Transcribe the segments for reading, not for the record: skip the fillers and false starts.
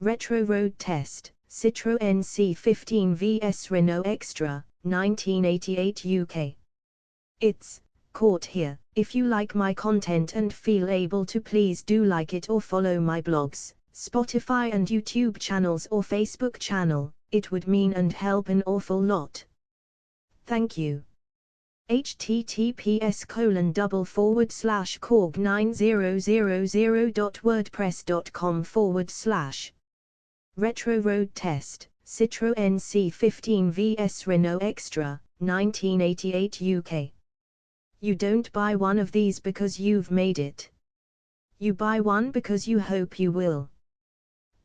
Retro Road Test, Citroën C15 vs Renault Extra, 1988 UK. It's caught here. If you like my content and feel able to, please do like it or follow my blogs, Spotify and YouTube channels or Facebook channel. It would mean and help an awful lot. Thank you. https://korg9000.wordpress.com/ Retro Road Test, Citroën C15 vs Renault Extra, 1988 UK. You don't buy one of these because you've made it. You buy one because you hope you will.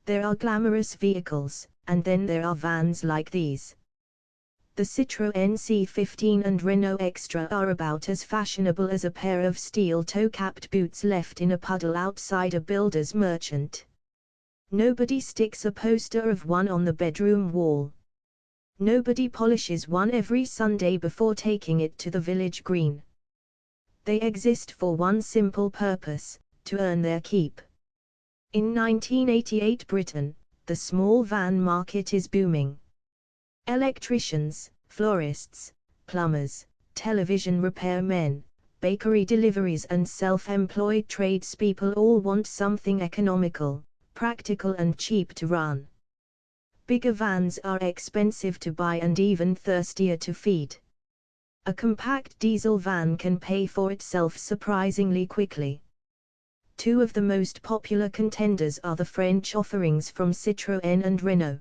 There are glamorous vehicles, and then there are vans like these. The Citroën C15 and Renault Extra are about as fashionable as a pair of steel toe-capped boots left in a puddle outside a builder's merchant. Nobody sticks a poster of one on the bedroom wall. Nobody polishes one every Sunday before taking it to the village green. They exist for one simple purpose: to earn their keep. In 1988 Britain, the small van market is booming. Electricians, florists, plumbers, television repairmen, bakery deliveries and self-employed tradespeople all want something economical, practical and cheap to run. Bigger vans are expensive to buy and even thirstier to feed. A compact diesel van can pay for itself surprisingly quickly. Two of the most popular contenders are the French offerings from Citroën and Renault.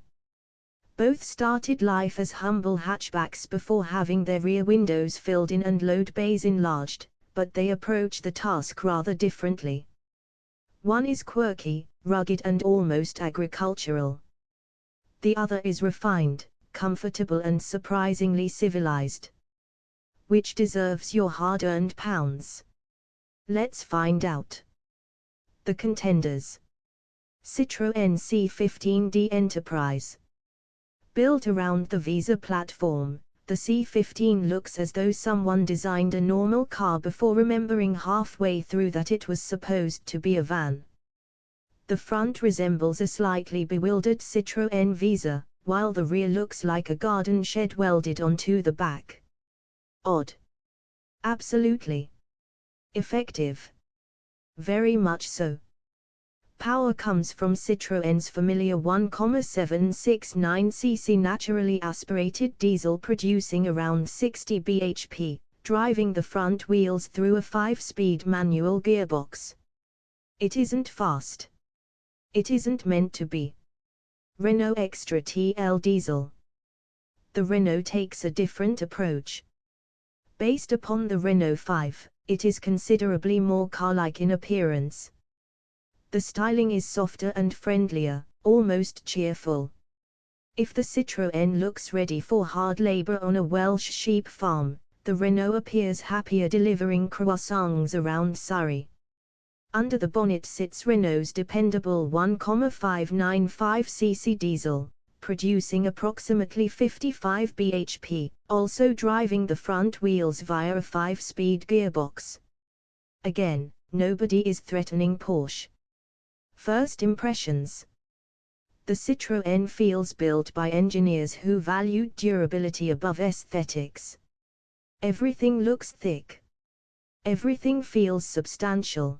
Both started life as humble hatchbacks before having their rear windows filled in and load bays enlarged, but they approach the task rather differently. One is quirky, rugged and almost agricultural. The other is refined, comfortable and surprisingly civilized. Which deserves your hard-earned pounds? Let's find out. The contenders. Citroën C15D Enterprise. Built around the Visa platform, the C15 looks as though someone designed a normal car before remembering halfway through that it was supposed to be a van. The front resembles a slightly bewildered Citroën Visa, while the rear looks like a garden shed welded onto the back. Odd? Absolutely. Effective? Very much so. Power comes from Citroën's familiar 1.769cc naturally aspirated diesel producing around 60 bhp, driving the front wheels through a 5-speed manual gearbox. It isn't fast. It isn't meant to be. Renault Extra TL Diesel. The Renault takes a different approach. Based upon the Renault 5, it is considerably more car-like in appearance. The styling is softer and friendlier, almost cheerful. If the Citroën looks ready for hard labor on a Welsh sheep farm, the Renault appears happier delivering croissants around Surrey. Under the bonnet sits Renault's dependable 1.595cc diesel, producing approximately 55 bhp, also driving the front wheels via a 5-speed gearbox. Again, nobody is threatening Porsche. First impressions. The Citroën feels built by engineers who valued durability above aesthetics. Everything looks thick. Everything feels substantial.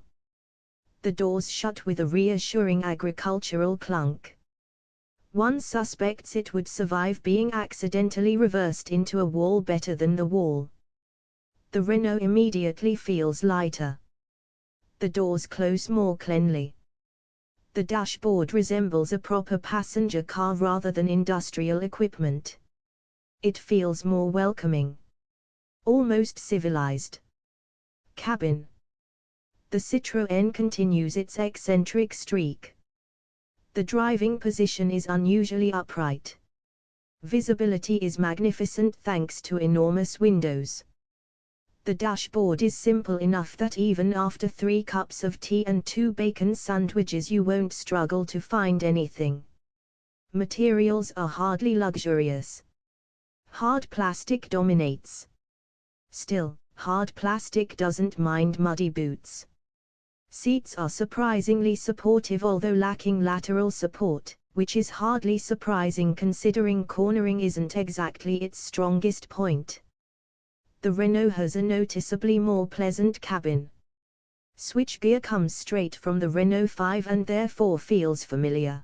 The doors shut with a reassuring agricultural clunk. One suspects it would survive being accidentally reversed into a wall better than the wall. The Renault immediately feels lighter. The doors close more cleanly. The dashboard resembles a proper passenger car rather than industrial equipment. It feels more welcoming. Almost civilized. Cabin. The Citroën continues its eccentric streak. The driving position is unusually upright. Visibility is magnificent thanks to enormous windows. The dashboard is simple enough that even after 3 cups of tea and 2 bacon sandwiches you won't struggle to find anything. Materials are hardly luxurious. Hard plastic dominates. Still, hard plastic doesn't mind muddy boots. Seats are surprisingly supportive although lacking lateral support, which is hardly surprising considering cornering isn't exactly its strongest point. The Renault has a noticeably more pleasant cabin. Switchgear comes straight from the Renault 5 and therefore feels familiar.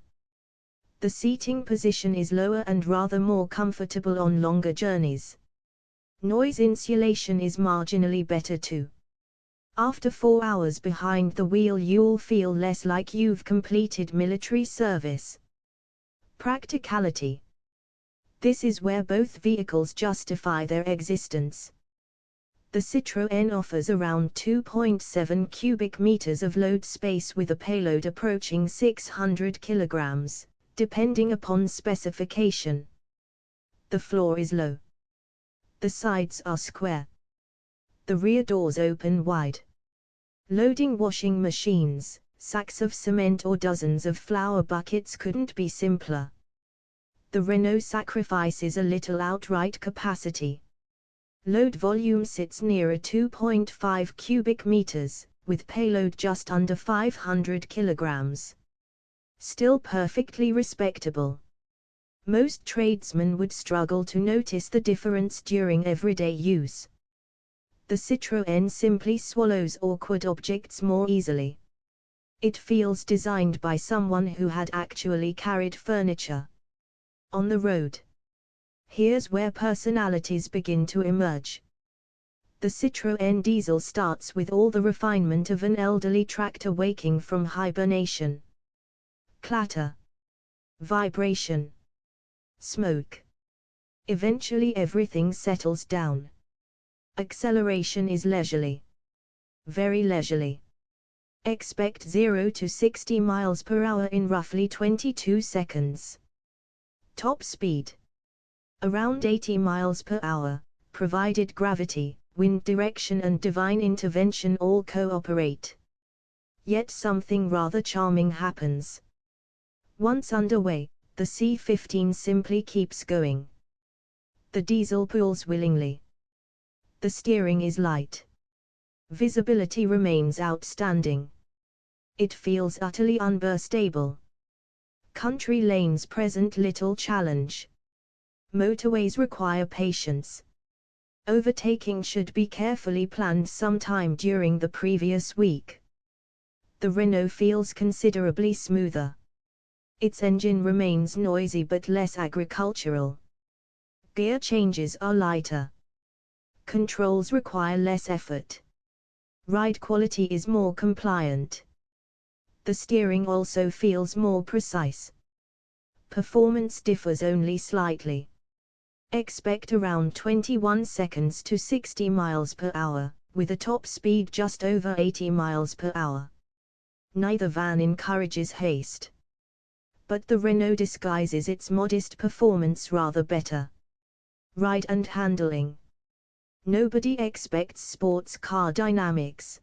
The seating position is lower and rather more comfortable on longer journeys. Noise insulation is marginally better too. After 4 hours behind the wheel you'll feel less like you've completed military service. Practicality. This is where both vehicles justify their existence. The Citroën offers around 2.7 cubic meters of load space with a payload approaching 600 kilograms, depending upon specification. The floor is low. The sides are square. The rear doors open wide. Loading washing machines, sacks of cement or dozens of flour buckets couldn't be simpler. The Renault sacrifices a little outright capacity. Load volume sits near a 2.5 cubic meters, with payload just under 500 kilograms. Still perfectly respectable. Most tradesmen would struggle to notice the difference during everyday use. The Citroën simply swallows awkward objects more easily. It feels designed by someone who had actually carried furniture on the road. Here's where personalities begin to emerge. The Citroën diesel starts with all the refinement of an elderly tractor waking from hibernation. Clatter. Vibration. Smoke. Eventually everything settles down. Acceleration is leisurely. Very leisurely. Expect 0 to 60 miles per hour in roughly 22 seconds. Top speed. Around 80 miles per hour, provided gravity, wind direction and divine intervention all cooperate. Yet something rather charming happens. Once underway, the C15 simply keeps going. The diesel pulls willingly. The steering is light. Visibility remains outstanding. It feels utterly unburstable. Country lanes present little challenge. Motorways require patience. Overtaking should be carefully planned sometime during the previous week. The Renault feels considerably smoother. Its engine remains noisy but less agricultural. Gear changes are lighter. Controls require less effort. Ride quality is more compliant. The steering also feels more precise. Performance differs only slightly. Expect around 21 seconds to 60 miles per hour, with a top speed just over 80 miles per hour. Neither van encourages haste. But the Renault disguises its modest performance rather better. Ride and handling. Nobody expects sports car dynamics.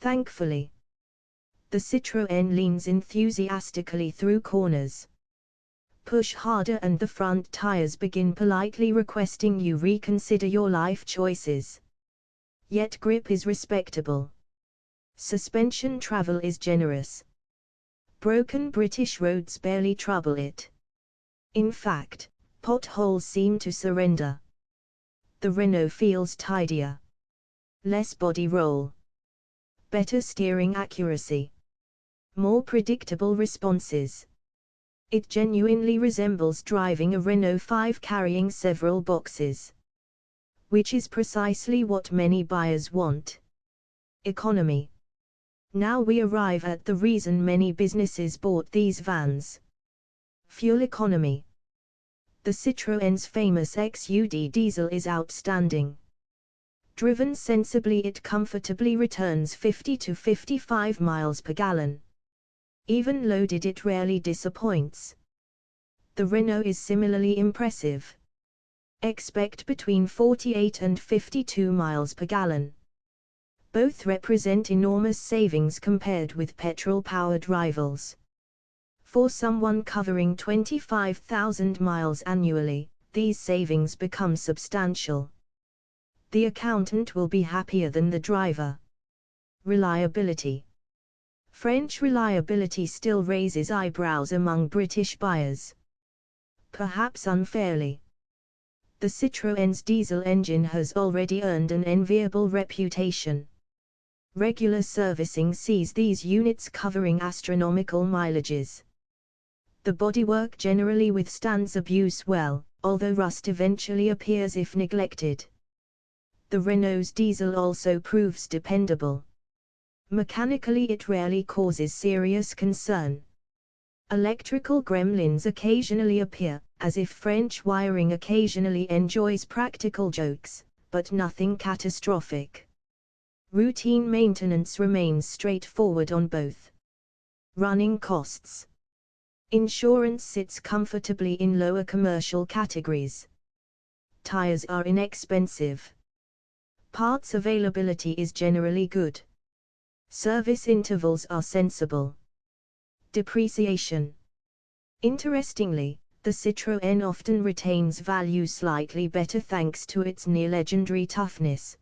Thankfully. The Citroën leans enthusiastically through corners. Push harder and the front tires begin politely requesting you reconsider your life choices. Yet grip is respectable. Suspension travel is generous. Broken British roads barely trouble it. In fact, potholes seem to surrender. The Renault feels tidier. Less body roll. Better steering accuracy. More predictable responses. It genuinely resembles driving a Renault 5 carrying several boxes. Which is precisely what many buyers want. Economy. Now we arrive at the reason many businesses bought these vans. Fuel economy. The Citroën's famous XUD diesel is outstanding. Driven sensibly it comfortably returns 50 to 55 miles per gallon. Even loaded it rarely disappoints. The Renault is similarly impressive. Expect between 48 and 52 miles per gallon. Both represent enormous savings compared with petrol-powered rivals. For someone covering 25,000 miles annually, these savings become substantial. The accountant will be happier than the driver. Reliability. French reliability still raises eyebrows among British buyers. Perhaps unfairly. The Citroën's diesel engine has already earned an enviable reputation. Regular servicing sees these units covering astronomical mileages. The bodywork generally withstands abuse well, although rust eventually appears if neglected. The Renault's diesel also proves dependable. Mechanically it rarely causes serious concern. Electrical gremlins occasionally appear, as if French wiring occasionally enjoys practical jokes, but nothing catastrophic. Routine maintenance remains straightforward on both. Running costs. Insurance sits comfortably in lower commercial categories. Tires are inexpensive. Parts availability is generally good. Service intervals are sensible. Depreciation. Interestingly, the Citroën often retains value slightly better thanks to its near-legendary toughness.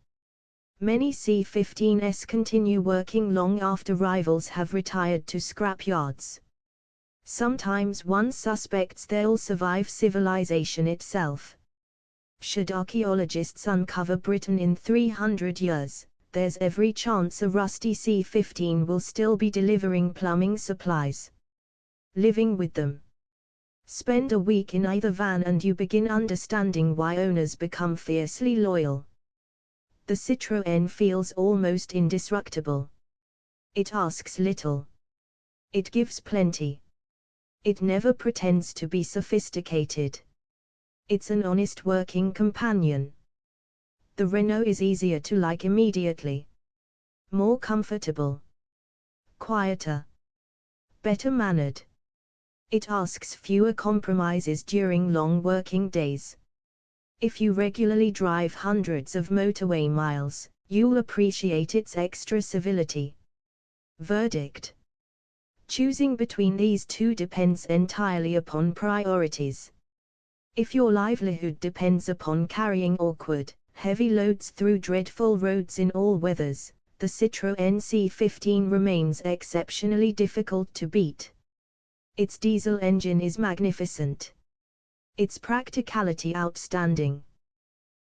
Many C15s continue working long after rivals have retired to scrap yards. Sometimes one suspects they'll survive civilization itself. Should archaeologists uncover Britain in 300 years, there's every chance a rusty C15 will still be delivering plumbing supplies. Living with them. Spend a week in either van and you begin understanding why owners become fiercely loyal. The Citroën feels almost indestructible. It asks little. It gives plenty. It never pretends to be sophisticated. It's an honest working companion. The Renault is easier to like immediately. More comfortable. Quieter. Better mannered. It asks fewer compromises during long working days. If you regularly drive hundreds of motorway miles, you'll appreciate its extra civility. Verdict. Choosing between these two depends entirely upon priorities. If your livelihood depends upon carrying awkward, heavy loads through dreadful roads in all weathers, the Citroën C15 remains exceptionally difficult to beat. Its diesel engine is magnificent. Its practicality outstanding.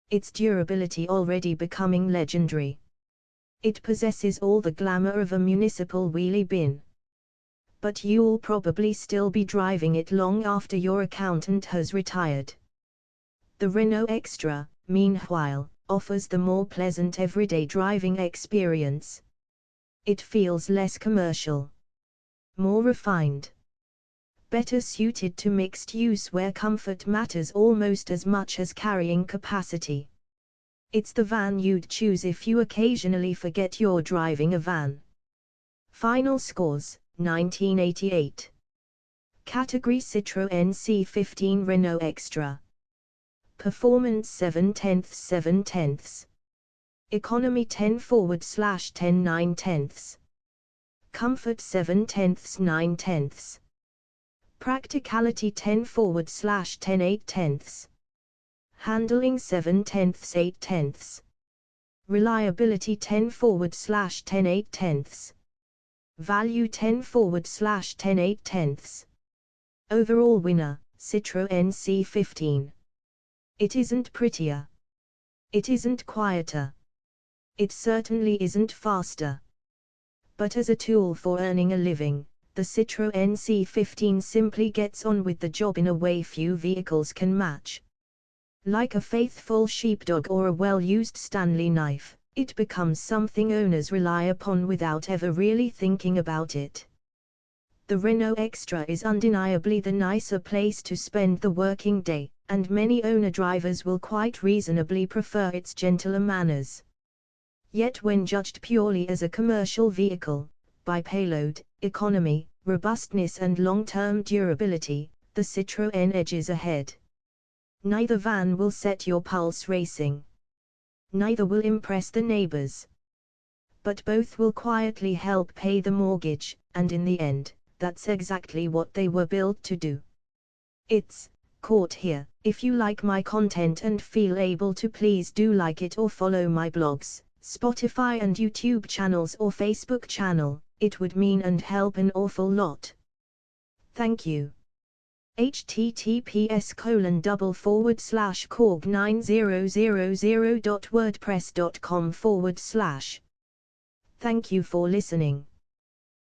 Its durability already becoming legendary. It possesses all the glamour of a municipal wheelie bin. But you'll probably still be driving it long after your accountant has retired. The Renault Extra, meanwhile, offers the more pleasant everyday driving experience. It feels less commercial. More refined. Better suited to mixed use where comfort matters almost as much as carrying capacity. It's the van you'd choose if you occasionally forget you're driving a van. Final scores, 1988. Category Citroën C15 Renault Extra. Performance 7/10. Economy 10/10 9/10. Comfort 7/10 9/10. Practicality 10/10 8/10. Handling 7/10 8/10. Reliability 10/10 8/10. Value 10/10 8/10. Overall winner, Citroën C15. It isn't prettier. It isn't quieter. It certainly isn't faster. But as a tool for earning a living, the Citroën C15 simply gets on with the job in a way few vehicles can match. Like a faithful sheepdog or a well-used Stanley knife, it becomes something owners rely upon without ever really thinking about it. The Renault Extra is undeniably the nicer place to spend the working day, and many owner-drivers will quite reasonably prefer its gentler manners. Yet when judged purely as a commercial vehicle, by payload, economy, robustness and long-term durability, the Citroën edges ahead. Neither van will set your pulse racing. Neither will impress the neighbors. But both will quietly help pay the mortgage, and in the end, that's exactly what they were built to do. It's caught here. If you like my content and feel able to, please do like it or follow my blogs, Spotify and YouTube channels or Facebook channel, It would mean and help an awful lot. Thank you. https://korg9000.wordpress.com/. Thank you for listening.